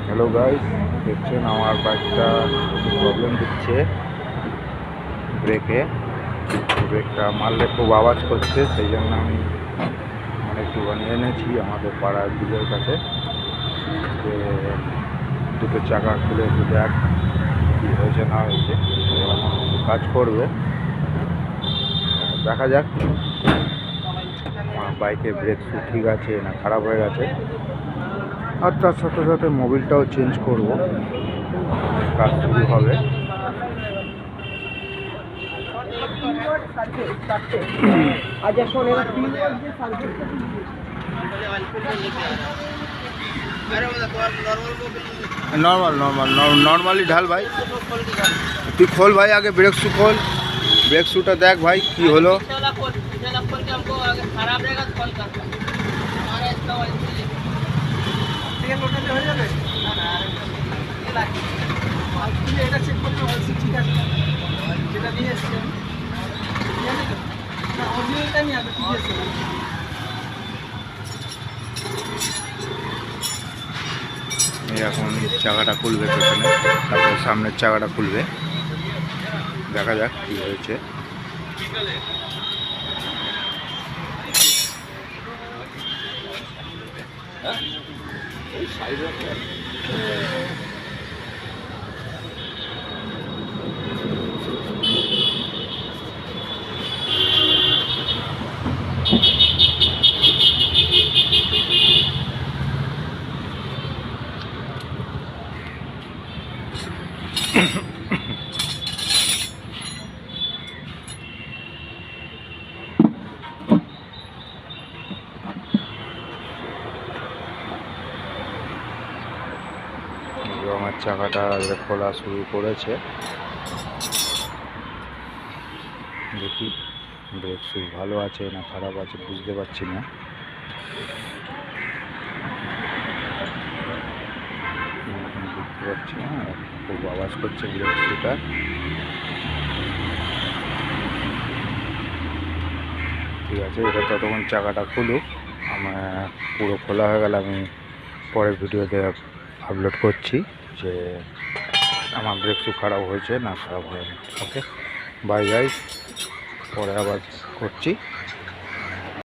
Hello guys, দেখছেন আমার বাইকটা প্রবলেম দিচ্ছে ব্রেকটা মারলে খুব আওয়াজ করছে। সেই জন্য আমি একটুখানি এনেছি আমাদের পাড়ার দিকের কাছে যে দুটো চাকা খুলে একটু দেখ কী হয়েছে না হয়েছে, কাজ করবে। দেখা যাক আমার বাইকের ব্রেক শু ঠিক আছে না খারাপ হয়ে গেছে। আর তার সাথে সাথে মোবিলটাও চেঞ্জ করব, কাজ শুরু হবে। নর্মালি ঢাল ভাই, তুই খোল ভাই, আগে ব্রেক শু খোল, ব্রেক শুটা দেখ ভাই কি হলো। এখন চাকাটা খুলবে পেছনে, তারপর সামনের চাকাটা খুলবে। দেখা যাক কি হয়েছে। আমার চাকাটা খোলা শুরু করেছে, দেখি ব্রেক শু ভালো আছে না খারাপ আছে বুঝতে পারছি না। বুঝতে পারছি না, খুব আওয়াজ করছে ব্রেক শুটা। ঠিক আছে, এটা ততক্ষণ চাকাটা খুলুক, আমার পুরো খোলা হয়ে গেলে আমি পরের ভিডিওতে আপলোড করছি যে আমার ব্রেক শু খারাপ হয়েছে না খারাপ হয়নি। ওকে, বাই গাইস, পরে আবার করছি।